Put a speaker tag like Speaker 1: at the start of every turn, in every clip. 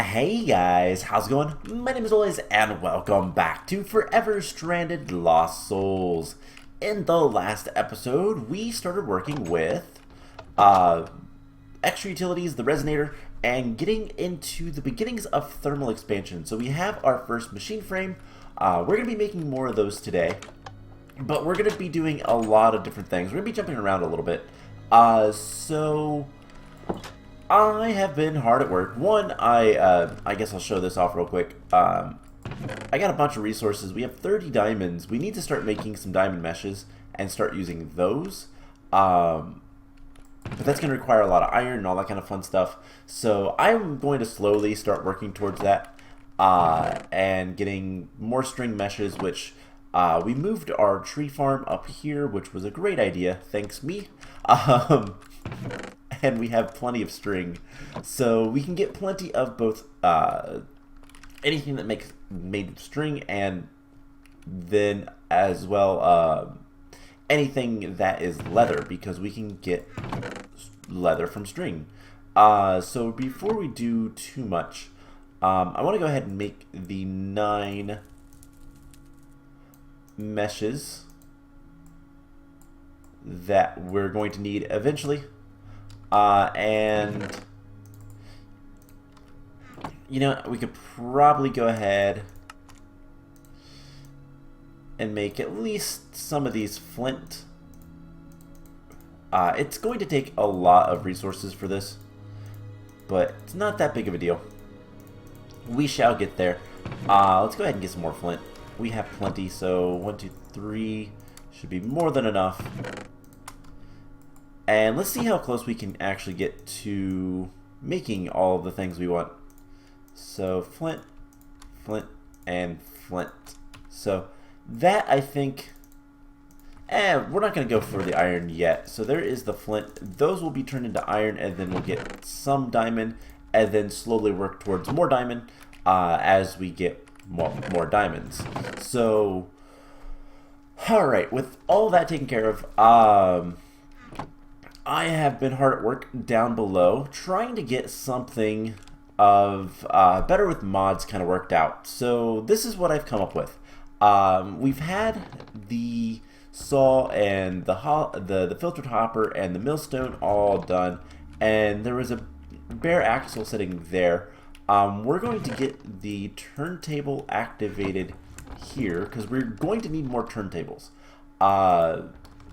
Speaker 1: Hey guys, how's it going? My name is always and welcome back to Forever Stranded Lost Souls. In the last episode, we started working with extra utilities, the resonator, and getting into the beginnings of thermal expansion. So we have our first machine frame. We're going to be making more of those today, but we're going to be doing a lot of different things. We're going to be jumping around a little bit. I have been hard at work. One, I guess I'll show this off real quick. I got a bunch of resources. We have 30 diamonds. We need to start making some diamond meshes and start using those. But that's going to require a lot of iron and all that kind of fun stuff. So I'm going to slowly start working towards that and getting more string meshes, which we moved our tree farm up here, which was a great idea. Thanks me. And we have plenty of string, so we can get plenty of both anything that makes made of string, and then as well anything that is leather, because we can get leather from string. So before we do too much, I want to go ahead and make the 9 meshes that we're going to need eventually. And you know, we could probably go ahead and make at least some of these flint. It's going to take a lot of resources for this, but it's not that big of a deal. We shall get there. Let's go ahead and get some more flint. We have plenty, so 1, 2, 3 should be more than enough. And let's see how close we can actually get to making all of the things we want. So flint, flint, and flint. So that, I think, we're not going to go for the iron yet. So there is the flint. Those will be turned into iron, and then we'll get some diamond, and then slowly work towards more diamond as we get more diamonds. So, alright, with all that taken care of, I have been hard at work down below trying to get something of better with mods kind of worked out. So this is what I've come up with. We've had the saw and the filtered hopper and the millstone all done, and there was a bare axle sitting there. We're going to get the turntable activated here because we're going to need more turntables.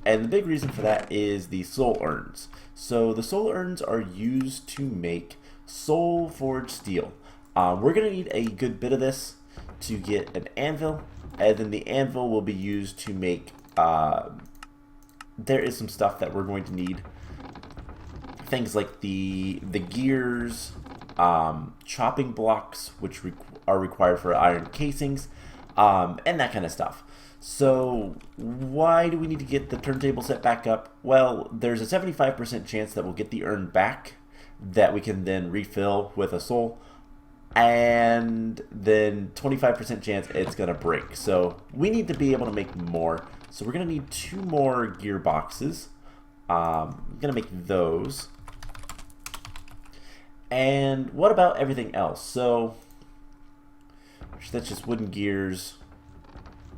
Speaker 1: And the big reason for that is the soul urns. So the soul urns are used to make Soulforged Steel. We're going to need a good bit of this to get an anvil, and then the anvil will be used to make, there is some stuff that we're going to need. Things like the gears, chopping blocks, which are required for iron casings, and that kind of stuff. So why do we need to get the turntable set back up? Well, there's a 75% chance that we'll get the urn back that we can then refill with a soul, and then 25% chance it's going to break. So we need to be able to make more. So we're going to need 2 more gearboxes. I'm going to make those. And what about everything else? So that's just wooden gears.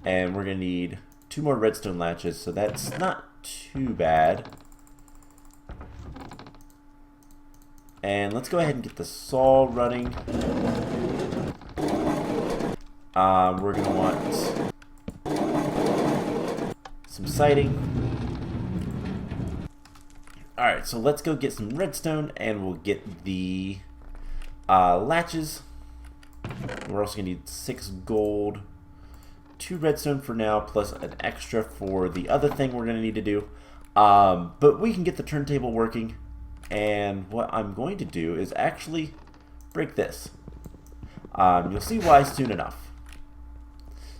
Speaker 1: And we're going to need 2 more redstone latches, so that's not too bad. And let's go ahead and get the saw running. We're going to want some siding. Alright, so let's go get some redstone, and we'll get the latches. We're also going to need 6 gold. 2 redstone for now, plus an extra for the other thing we're going to need to do. But we can get the turntable working, and what I'm going to do is actually break this. You'll see why soon enough.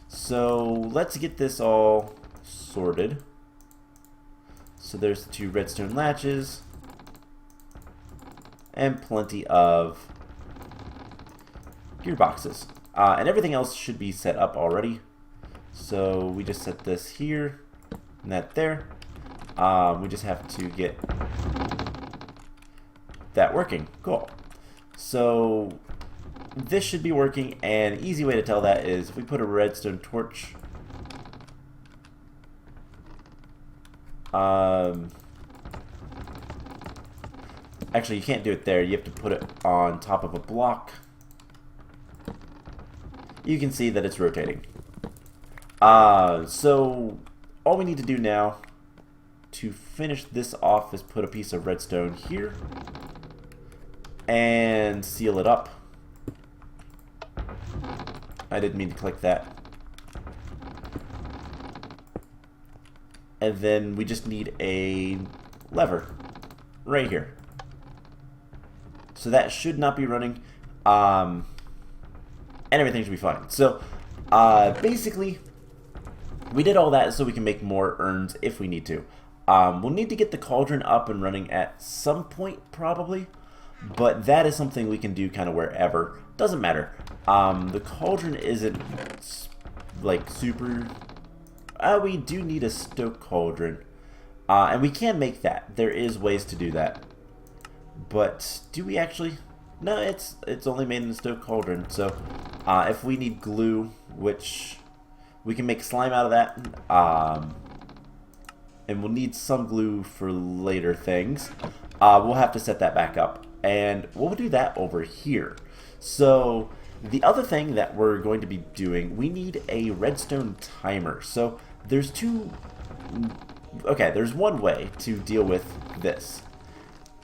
Speaker 1: So let's get this all sorted. So there's the 2 redstone latches, and plenty of gearboxes. And everything else should be set up already. So we just set this here and that there. We just have to get that working. Cool. So this should be working, and an easy way to tell that is if we put a redstone torch actually, you can't do it there. You have to put it on top of a block. You can see that it's rotating. So all we need to do now to finish this off is put a piece of redstone here and seal it up. I didn't mean to click that. And then we just need a lever right here. So that should not be running, and everything should be fine. So basically, we did all that so we can make more urns if we need to. We'll need to get the cauldron up and running at some point probably, but that is something we can do kind of wherever. Doesn't matter. The cauldron isn't like super... we do need a stoke cauldron, and we can make that. There is ways to do that. But do we actually? No, it's only made in a stoke cauldron. So if we need glue, which we can make slime out of that, and we'll need some glue for later things, we'll have to set that back up, and we'll do that over here. So the other thing that we're going to be doing, we need a redstone timer. So there's there's one way to deal with this.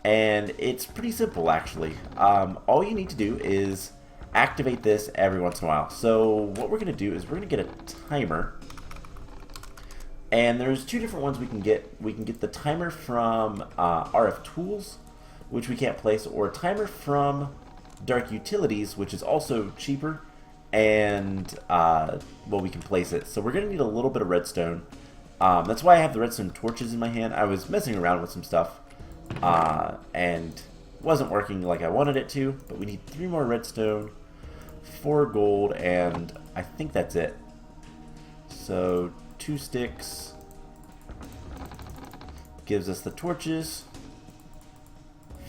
Speaker 1: And it's pretty simple, actually. All you need to do is activate this every once in a while. So what we're going to do is we're going to get a timer. And there's two different ones we can get. We can get the timer from RF Tools, which we can't place, or a timer from Dark Utilities, which is also cheaper. And, well, we can place it. So we're going to need a little bit of redstone. That's why I have the redstone torches in my hand. I was messing around with some stuff. And wasn't working like I wanted it to, but we need 3 more redstone, 4 gold, and I think that's it. So 2 sticks gives us the torches,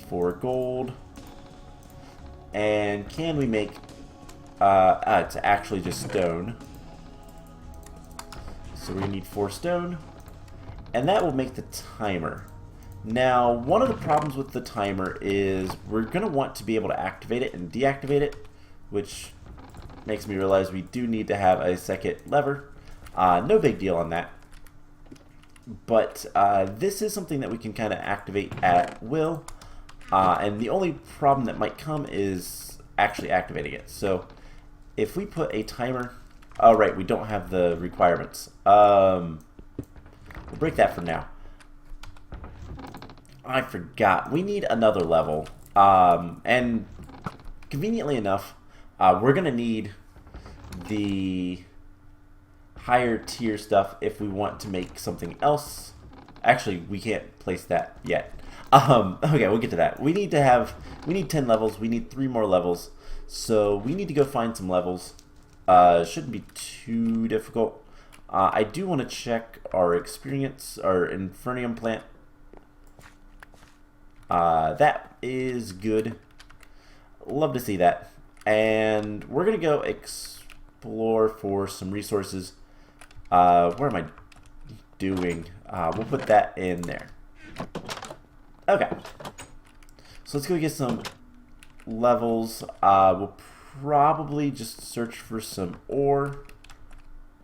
Speaker 1: 4 gold, and can we make it's actually just stone, so we need 4 stone, and that will make the timer. Now, one of the problems with the timer is we're going to want to be able to activate it and deactivate it, which makes me realize we do need to have a second lever. No big deal on that. But this is something that we can kind of activate at will. And the only problem that might come is actually activating it. So if we put a timer... Oh, right, we don't have the requirements. We'll break that for now. I forgot. We need another level. And conveniently enough, we're going to need the higher tier stuff if we want to make something else. Actually, we can't place that yet. Okay, we'll get to that. We need 10 levels. We need 3 more levels. So we need to go find some levels. Shouldn't be too difficult. I do want to check our experience, our Infernium plant. That is good. Love to see that. And we're going to go explore for some resources. Where am I doing? We'll put that in there. Okay. So let's go get some levels. We'll probably just search for some ore.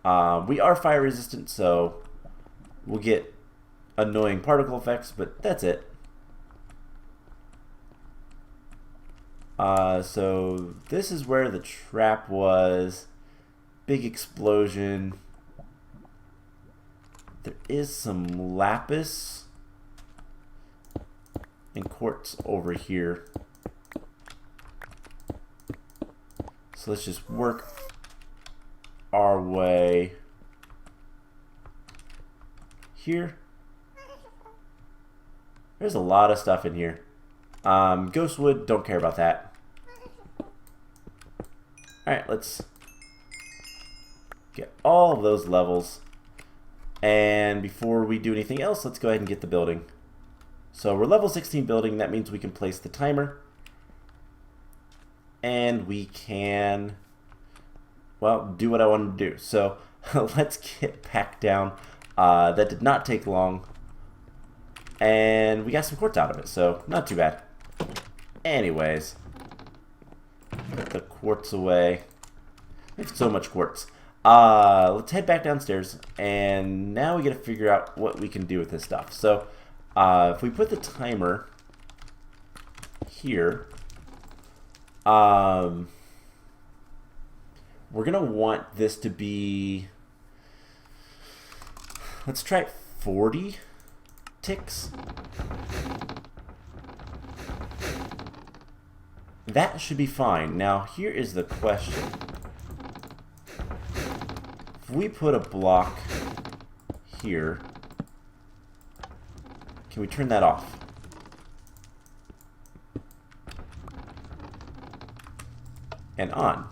Speaker 1: We are fire resistant, so we'll get annoying particle effects, but that's it. So this is where the trap was. Big explosion. There is some lapis and quartz over here. So let's just work our way here. There's a lot of stuff in here. Ghostwood, don't care about that. Alright, let's get all of those levels. And before we do anything else, let's go ahead and get the building. So we're level 16 building. That means we can place the timer. and we can, well, do what I wanted to do. So let's get back down. That did not take long, and we got some quartz out of it, so not too bad. Anyways, put the quartz away. We have so much quartz. Let's head back downstairs, and now we got to figure out what we can do with this stuff. So if we put the timer here, we're gonna want this to be, let's try 40 ticks. That should be fine. Now here is the question. If we put a block here, can we turn that off? And on.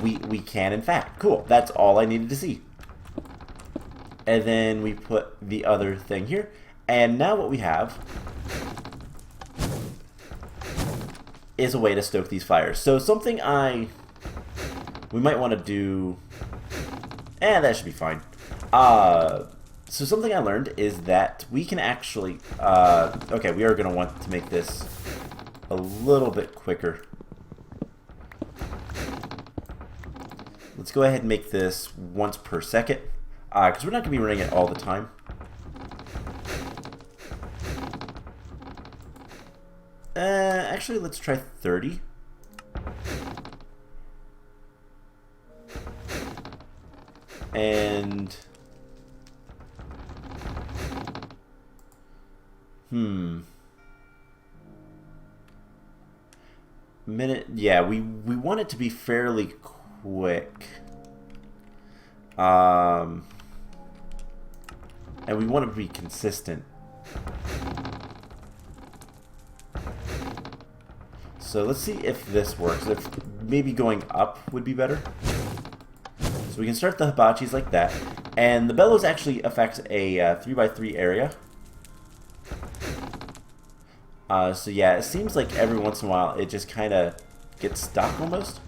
Speaker 1: We can, in fact. Cool. That's all I needed to see. And then we put the other thing here. And now what we have is a way to stoke these fires. So something we might want to do, that should be fine. So something I learned is that we can actually, okay, we are going to want to make this a little bit quicker. Let's go ahead and make this once per second, because we're not going to be running it all the time. Actually, let's try 30. And minute, yeah, we want it to be fairly quick. And we want it to be consistent. So let's see if this works. If maybe going up would be better. So we can start the hibachis like that. And the bellows actually affects a 3x3 area. So yeah, it seems like every once in a while it just kind of gets stuck almost.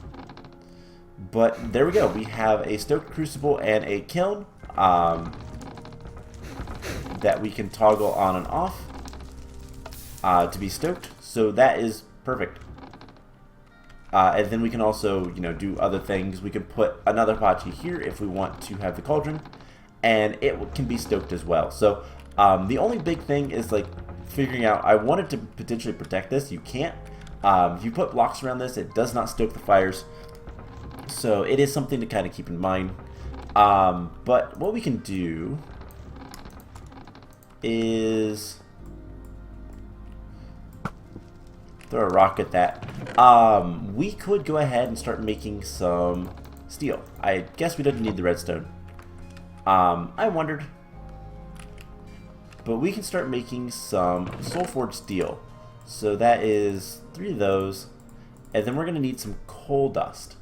Speaker 1: But there we go. We have a stoked crucible and a kiln that we can toggle on and off to be stoked. So that is perfect. And then we can also, you know, do other things. We can put another hibachi here if we want to have the cauldron, and it can be stoked as well. So the only big thing is like figuring out. I wanted to potentially protect this. You can't. If you put blocks around this, it does not stoke the fires. So it is something to kind of keep in mind. But what we can do is throw a rock at that. We could go ahead and start making some steel. I guess we didn't need the redstone. I wondered. But we can start making some Soulforged Steel. So that is 3 of those. And then we're going to need some coal dust.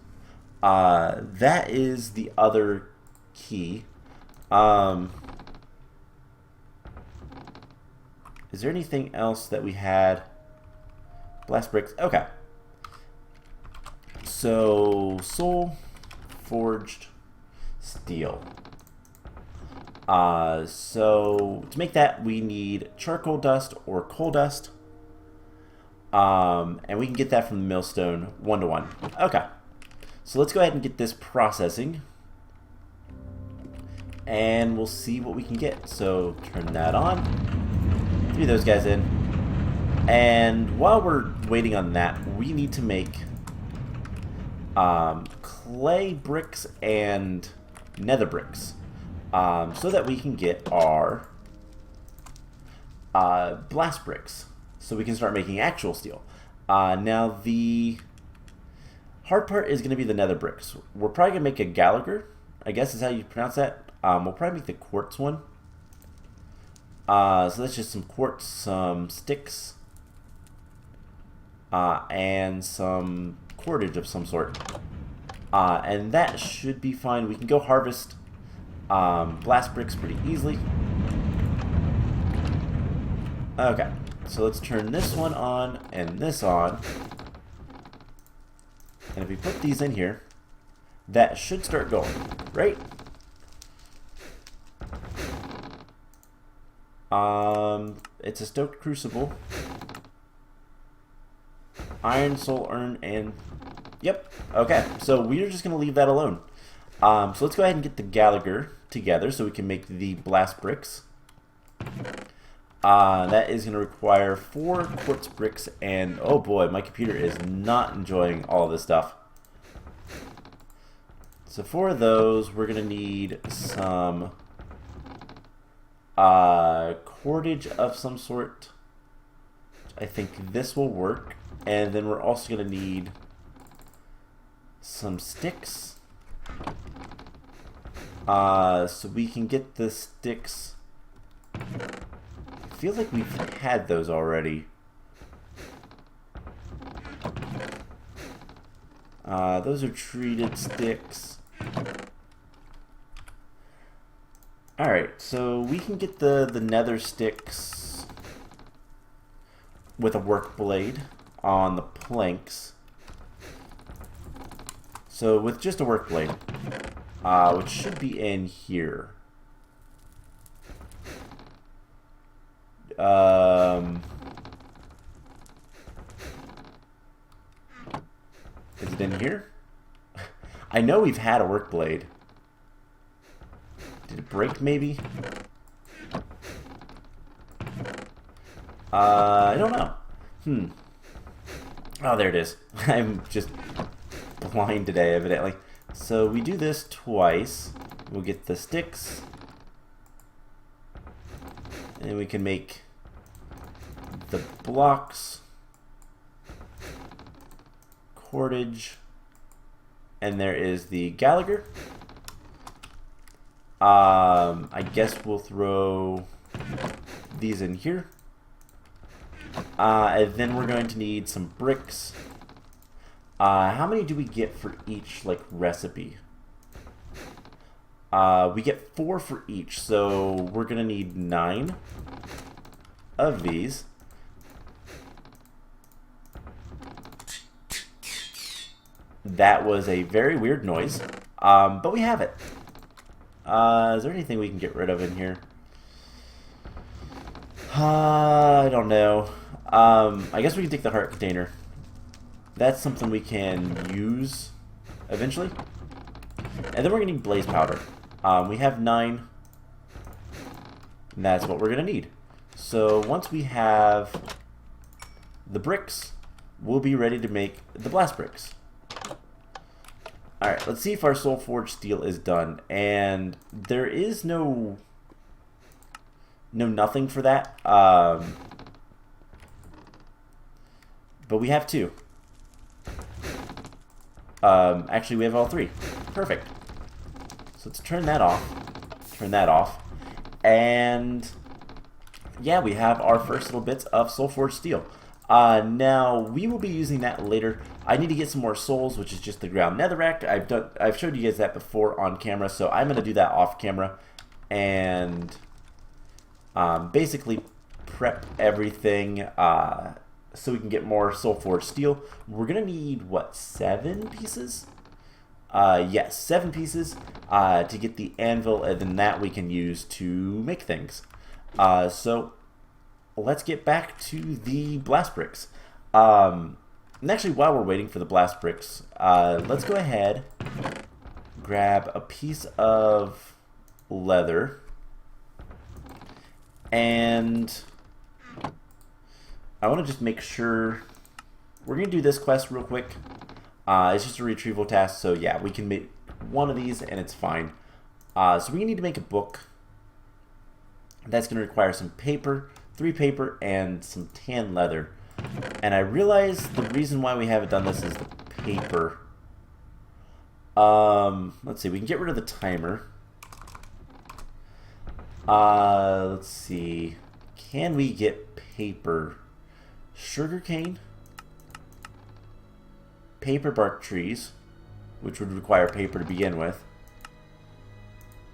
Speaker 1: That is the other key. Is there anything else that we had? Blast bricks. Okay. So, Soulforged Steel. So, to make that, we need charcoal dust or coal dust. And we can get that from the millstone 1-to-1. Okay. So, let's go ahead and get this processing. And we'll see what we can get. So, turn that on. 3 of those guys in. And while we're waiting on that, we need to make clay bricks and nether bricks so that we can get our blast bricks so we can start making actual steel. Now the hard part is going to be the nether bricks. We're probably going to make a Gallagher, I guess is how you pronounce that. We'll probably make the quartz one. So that's just some quartz, some sticks, and some cordage of some sort. And that should be fine. We can go harvest blast bricks pretty easily. Okay. So let's turn this one on and this on. And if we put these in here, that should start going, right? It's a stoked crucible. Iron, soul urn, and yep. Okay, so we're just gonna leave that alone. So let's go ahead and get the Gallagher together so we can make the blast bricks. That is gonna require 4 quartz bricks, and oh boy, my computer is not enjoying all this stuff. So for those, we're gonna need some cordage of some sort. I think this will work. And then we're also going to need some sticks. So we can get the sticks. I feel like we've had those already. Those are treated sticks. Alright, so we can get the nether sticks with a work blade on the planks. So with just a work blade, which should be in here. Is it in here? I know we've had a work blade. Did it break maybe? I don't know. Oh, there it is. I'm just blind today, evidently. So we do this twice. We'll get the sticks. And we can make the blocks. Cordage. And there is the Gallagher. I guess we'll throw these in here. And then we're going to need some bricks. How many do we get for each, like, recipe? We get 4 for each, so we're going to need 9 of these. That was a very weird noise, but we have it. Is there anything we can get rid of in here? I don't know. I guess we can take the heart container. That's something we can use eventually. And then we're going to need blaze powder. We have 9. And that's what we're going to need. So once we have the bricks, we'll be ready to make the blast bricks. Alright, let's see if our Soulforged Steel is done. And there is no nothing for that. But we have 2. Actually, we have all 3. Perfect. So let's turn that off. Turn that off. And yeah, we have our first little bits of Soulforged Steel. Now, we will be using that later. I need to get some more souls, which is just the ground netherrack. I've showed you guys that before on camera, so I'm going to do that off camera. And basically prep everything so we can get more Soulforged Steel. We're going to need, what, 7 pieces? Yes, 7 pieces to get the anvil, and then that we can use to make things. So let's get back to the blast bricks. And actually, while we're waiting for the blast bricks, let's go ahead, grab a piece of leather, and I want to just make sure we're going to do this quest real quick. It's just a retrieval task, so yeah, we can make one of these and it's fine. So we need to make a book. That's going to require some paper, 3 paper, and some tan leather. And I realize the reason why we haven't done this is the paper. Let's see, we can get rid of the timer. Let's see. Can we get paper? Sugarcane? Paper bark trees, which would require paper to begin with.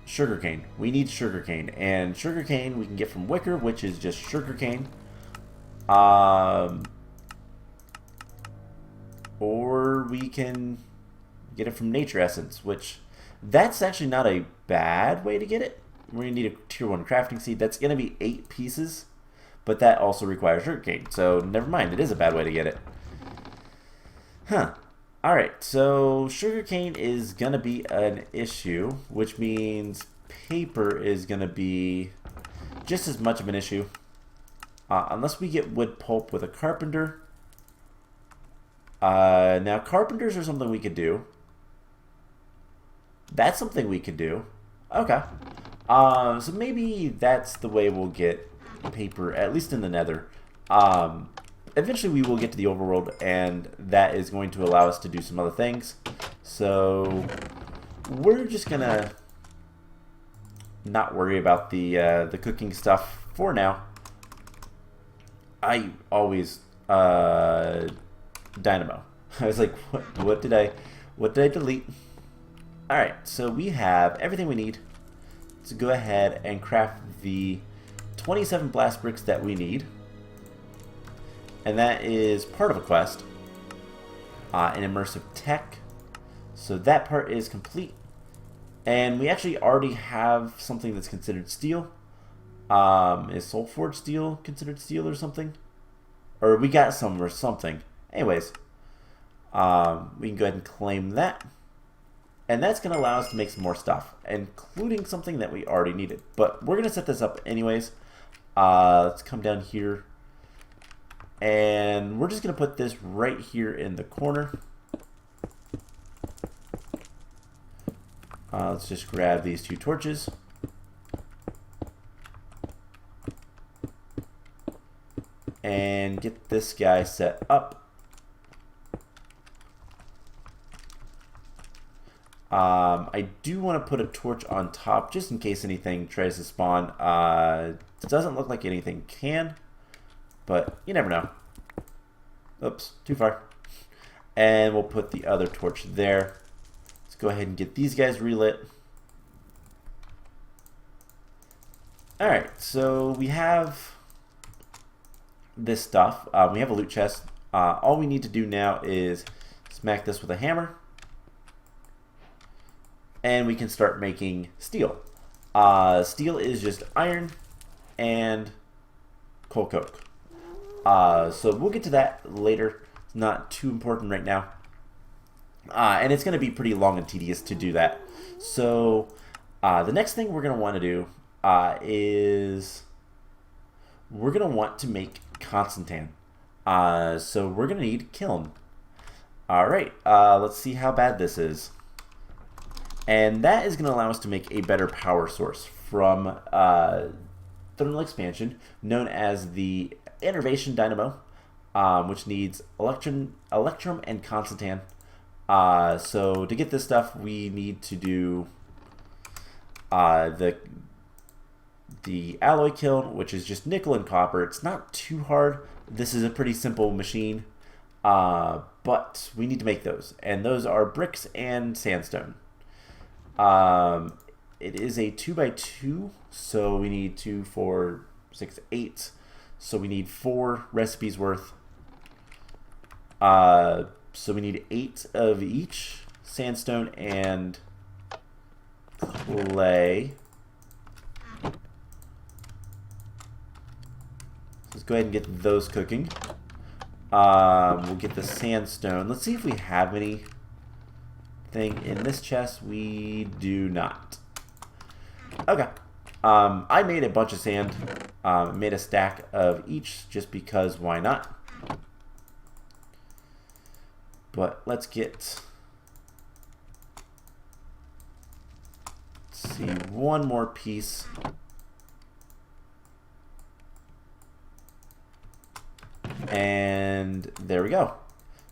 Speaker 1: Sugarcane. We need sugarcane. And sugarcane we can get from wicker, which is just sugarcane. Or we can get it from nature essence, which that's actually not a bad way to get it. We're going to need a tier 1 crafting seed. That's going to be 8 pieces, but that also requires sugarcane. So never mind, it is a bad way to get it. Huh. Alright, so sugarcane is going to be an issue, which means paper is going to be just as much of an issue. Unless we get wood pulp with a carpenter. Now, carpenters are something we could do. That's something we could do. Okay. So maybe that's the way we'll get paper, at least in the Nether. Eventually we will get to the overworld, and that is going to allow us to do some other things. So we're just gonna not worry about the cooking stuff for now. I always dynamo. I was like, what did I delete? All right, so we have everything we need to go ahead and craft the 27 blast bricks that we need. And that is part of a quest, an immersive tech. So that part is complete. And we actually already have something that's considered steel. Is Soulforged Steel considered steel or something? Or we got some or something. Anyways, we can go ahead and claim that. And that's going to allow us to make some more stuff, including something that we already needed. But we're going to set this up anyways. Let's come down here. And we're just going to put this right here in the corner. Let's just grab these 2 torches. And get this guy set up. I do want to put a torch on top just in case anything tries to spawn. It doesn't look like anything can, but you never know. Oops, too far. And we'll put the other torch there. Let's go ahead and get these guys relit. Alright, so we have this stuff. We have a loot chest. All we need to do now is smack this with a hammer. And we can start making steel. Steel is just iron and coal coke. So we'll get to that later. It's not too important right now. And it's going to be pretty long and tedious to do that. So the next thing we're going to want to do is we're going to want to make Constantan. So we're going to need kiln. Alright, let's see how bad this is. And that is going to allow us to make a better power source from thermal expansion, known as the Innervation Dynamo, which needs electrum and Constantan. So to get this stuff, we need to do the alloy kiln, which is just nickel and copper. It's not too hard. This is a pretty simple machine, but we need to make those, and those are bricks and sandstone. It is a 2x2, so we need 2, 4, 6, 8. So we need 4 recipes worth. So we need 8 of each, sandstone and clay. Let's go ahead and get those cooking. We'll get the sandstone. Let's see if we have any thing in this chest. We do not. Okay. I made a bunch of sand. Made a stack of each just because why not? But let's see, one more piece. And there we go.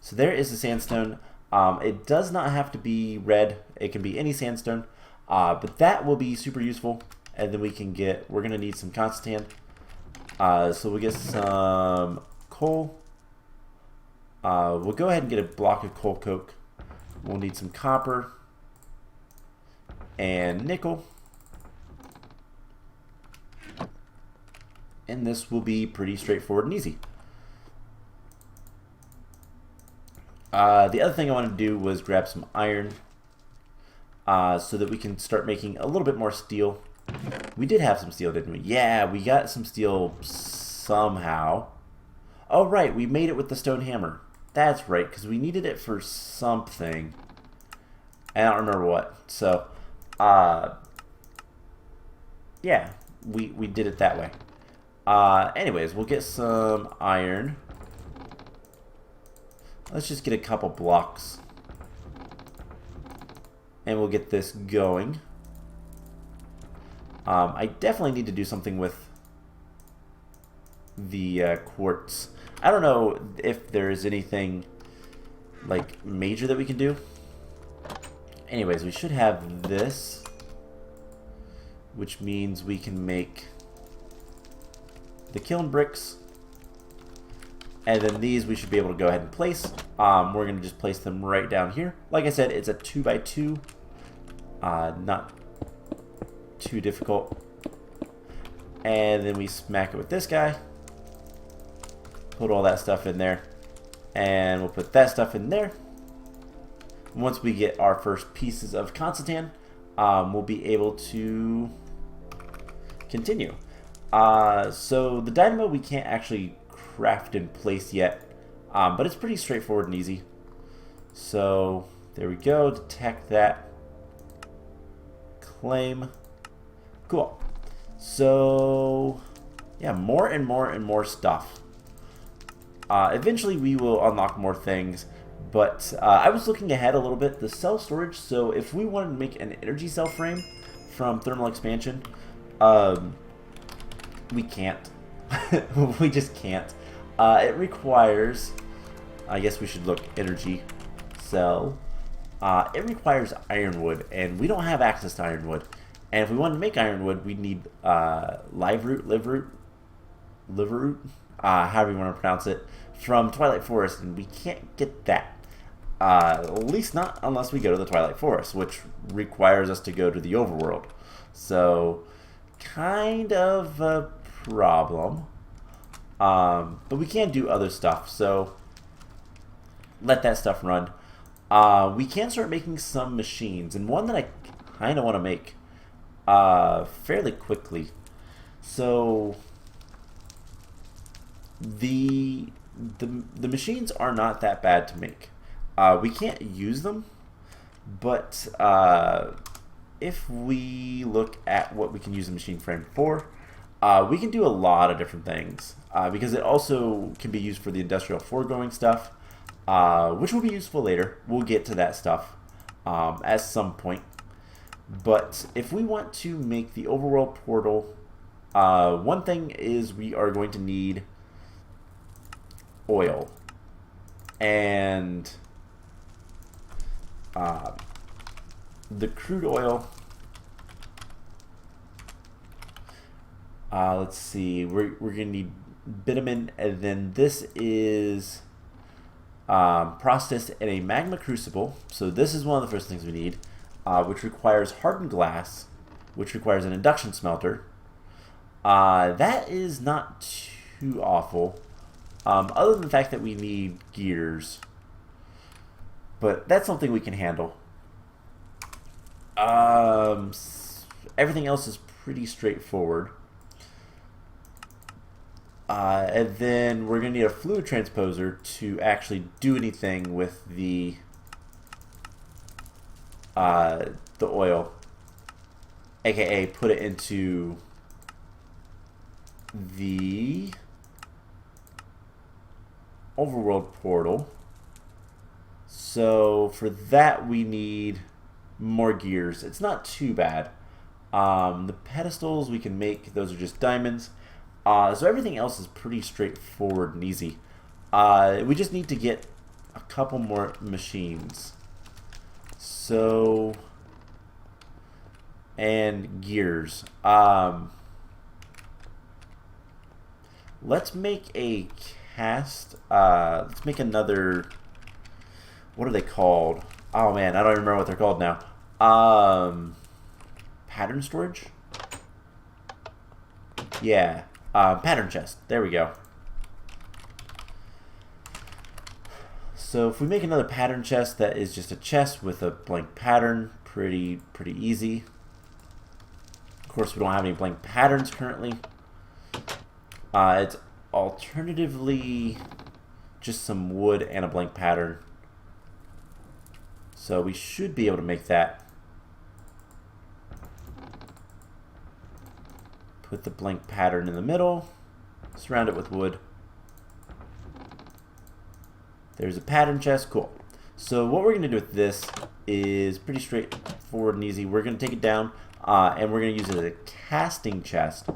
Speaker 1: So there is the sandstone. It does not have to be red. It can be any sandstone. But that will be super useful. And then we're going to need some Constantan. So we'll get some coal. We'll go ahead and get a block of coal coke. We'll need some copper and nickel. And this will be pretty straightforward and easy. The other thing I wanted to do was grab some iron so that we can start making a little bit more steel. We did have some steel, didn't we? Yeah, we got some steel somehow. Oh, right, we made it with the stone hammer. That's right, because we needed it for something. I don't remember what. So, yeah, we did it that way. Anyways, we'll get some iron. Let's just get a couple blocks. And we'll get this going. I definitely need to do something with the quartz. I don't know if there is anything like major that we can do. Anyways, we should have this, which means we can make the kiln bricks, and then these we should be able to go ahead and place. We're going to just place them right down here. Like I said, it's a 2x2, not too difficult. And then we smack it with this guy, put all that stuff in there, and we'll put that stuff in there. Once we get our first pieces of constantan, we'll be able to continue. So the dynamo we can't actually craft in place yet, but it's pretty straightforward and easy. So there we go, detect that, claim, cool. So yeah, more and more and more stuff. Eventually we will unlock more things, but I was looking ahead a little bit. The cell storage, so if we wanted to make an energy cell frame from thermal expansion, we can't. We just can't. It requires, I guess we should look, energy cell. It requires ironwood, and we don't have access to ironwood. And if we wanted to make ironwood, we'd need live root, however you want to pronounce it, from Twilight Forest, and we can't get that. At least not unless we go to the Twilight Forest, which requires us to go to the overworld. So, kind of a problem. But we can do other stuff, so let that stuff run. We can start making some machines, and one that I kind of want to make fairly quickly. So the machines are not that bad to make. We can't use them, but if we look at what we can use the machine frame for, we can do a lot of different things, because it also can be used for the industrial foregoing stuff, which will be useful later. We'll get to that stuff at some point. But if we want to make the overworld portal, one thing is we are going to need oil. And the crude oil, let's see, we're going to need bitumen, and then this is processed in a magma crucible. So this is one of the first things we need, which requires hardened glass, which requires an induction smelter. That is not too awful, other than the fact that we need gears, but that's something we can handle. Everything else is pretty straightforward. And then we're going to need a fluid transposer to actually do anything with the oil, aka put it into the overworld portal. So for that we need more gears. It's not too bad. The pedestals we can make, those are just diamonds. So everything else is pretty straightforward and easy. We just need to get a couple more machines. So, and gears. Let's make a cast. Let's make another. What are they called? Oh man, I don't remember what they're called now. Pattern storage? Yeah. Pattern chest. There we go. So if we make another pattern chest that is just a chest with a blank pattern, pretty easy. Of course, we don't have any blank patterns currently. It's alternatively just some wood and a blank pattern. So we should be able to make that. Put the blank pattern in the middle. Surround it with wood. There's a pattern chest. Cool. So what we're going to do with this is pretty straightforward and easy. We're going to take it down and we're going to use it as a casting chest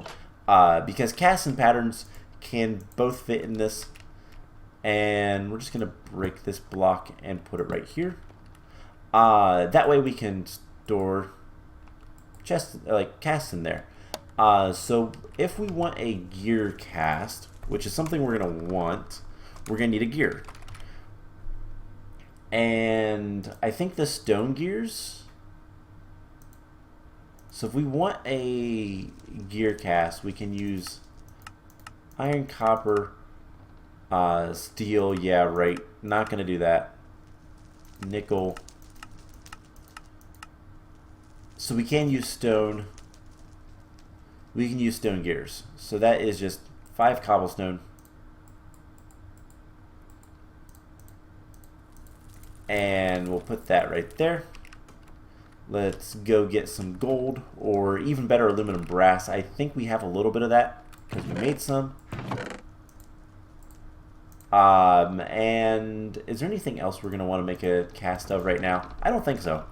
Speaker 1: because casts and patterns can both fit in this. And we're just going to break this block and put it right here. That way we can store chests, like casts in there. So if we want a gear cast, which is something we're going to want, we're going to need a gear. And I think the stone gears. So if we want a gear cast, we can use iron, copper, steel. Yeah, right. Not going to do that. Nickel. So we can use stone. We can use stone gears. So that is just 5 cobblestone. And we'll put that right there. Let's go get some gold, or even better, aluminum brass. I think we have a little bit of that because we made some. And is there anything else we're going to want to make a cast of right now? I don't think so.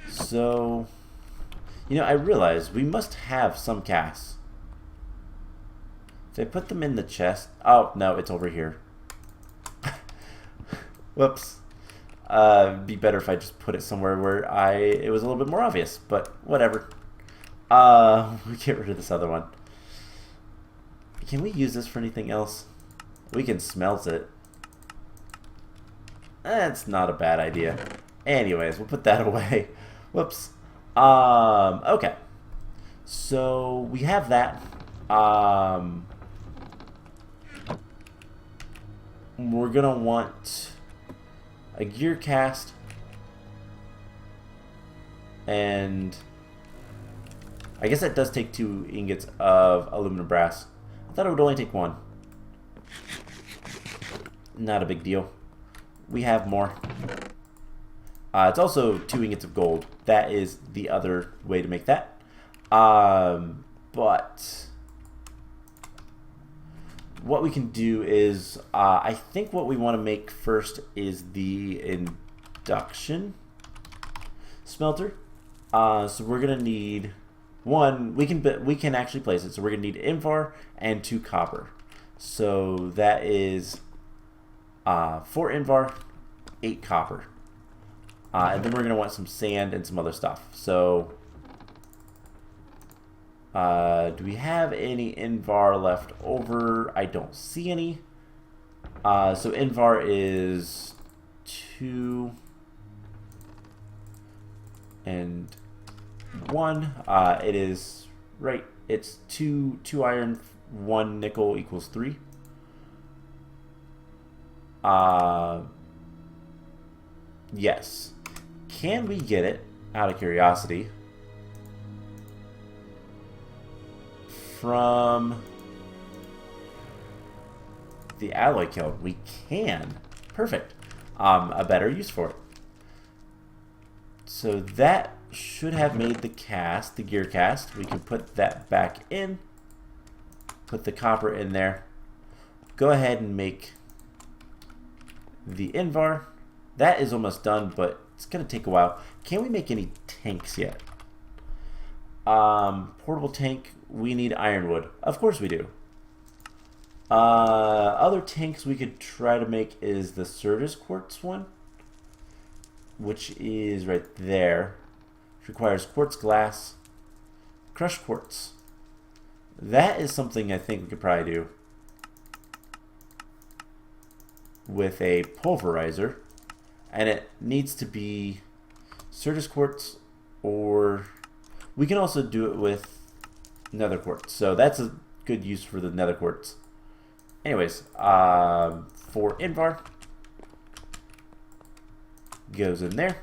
Speaker 1: So, you know, I realize we must have some casts. Did I put them in the chest? Oh, no, it's over here. Whoops. Be better if I just put it somewhere where it was a little bit more obvious, but whatever. We get rid of this other one. Can we use this for anything else? We can smelt it. That's not a bad idea. Anyways, we'll put that away. Whoops. Okay. So we have that. We're gonna want a gear cast, and I guess that does take 2 ingots of aluminum brass. I thought it would only take 1. Not a big deal. We have more. It's also 2 ingots of gold. That is the other way to make that. But what we can do is, I think what we want to make first is the induction smelter. So we're gonna need 1. We can actually place it. So we're gonna need invar and 2 copper. So that is 4 invar, 8 copper. And then we're gonna want some sand and some other stuff. So do we have any invar left over? I don't see any. So invar is 2 and 1. It is right. It's 2 iron, 1 nickel equals 3. Yes. Can we get it, out of curiosity, from the alloy kiln? We can. Perfect. A better use for it. So that should have made the cast, the gear cast. We can put that back in. Put the copper in there. Go ahead and make the invar. That is almost done, but it's going to take a while. Can we make any tanks yet? Portable tank, we need ironwood. Of course we do. Other tanks we could try to make is the Certus quartz one, which is right there. Which requires quartz glass, crushed quartz. That is something I think we could probably do with a pulverizer, and it needs to be Certus quartz, or we can also do it with nether quartz. So that's a good use for the nether quartz. Anyways, for invar, goes in there.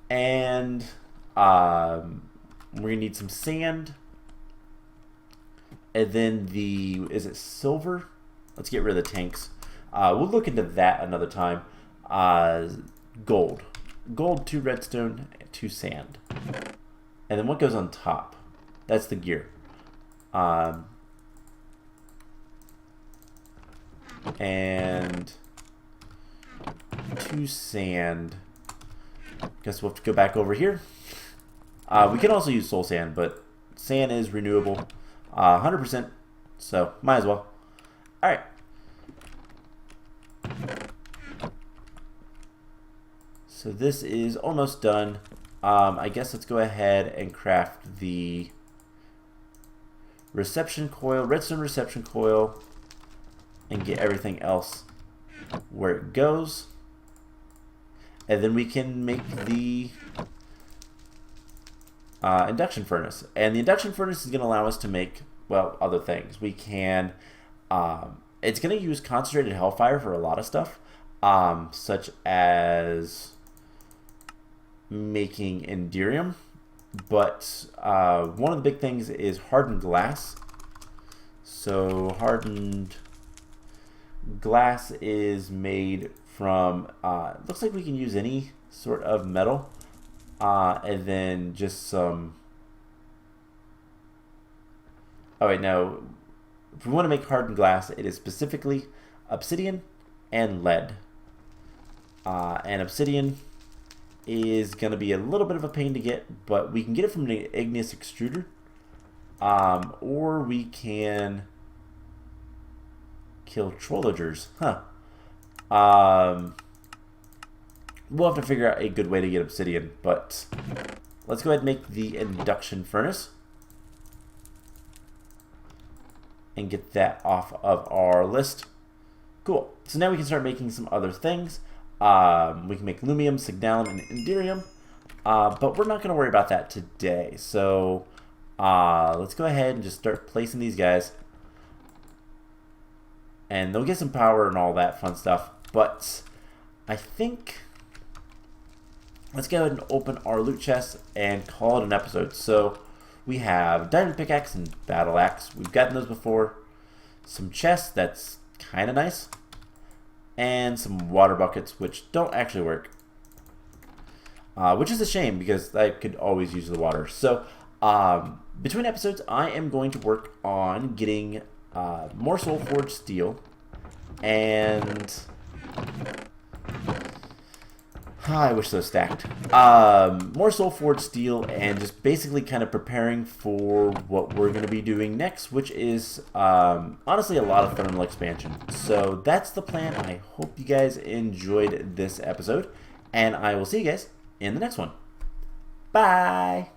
Speaker 1: And we're going to need some sand. And then is it silver? Let's get rid of the tanks. We'll look into that another time. Gold. Gold, 2 redstone, 2 sand. And then what goes on top? That's the gear. And 2 sand. Guess we'll have to go back over here. We can also use soul sand, but sand is renewable. 100%, so might as well. Alright. So this is almost done. I guess let's go ahead and craft the reception coil, redstone reception coil, and get everything else where it goes. And then we can make the induction furnace. And the induction furnace is going to allow us to make, well, other things. We can, it's going to use concentrated hellfire for a lot of stuff, such as making Enderium. But one of the big things is hardened glass. So hardened glass is made from, looks like we can use any sort of metal, and then just some, oh wait, no, if we want to make hardened glass, it is specifically obsidian and lead, and obsidian is going to be a little bit of a pain to get, but we can get it from the igneous extruder, or we can kill trollagers, we'll have to figure out a good way to get obsidian, but let's go ahead and make the induction furnace and get that off of our list. Cool. So now we can start making some other things. We can make lumium, signalum, and enderium, but we're not going to worry about that today. So let's go ahead and just start placing these guys. And they'll get some power and all that fun stuff. But I think let's go ahead and open our loot chest and call it an episode. So we have diamond pickaxe and battle axe. We've gotten those before. Some chests, that's kind of nice. And some water buckets, which don't actually work. Which is a shame because I could always use the water. So between episodes, I am going to work on getting more Soulforged Steel, and I wish those stacked. More Soulforged Steel, and just basically kind of preparing for what we're going to be doing next, which is honestly a lot of thermal expansion. So that's the plan. I hope you guys enjoyed this episode, and I will see you guys in the next one. Bye!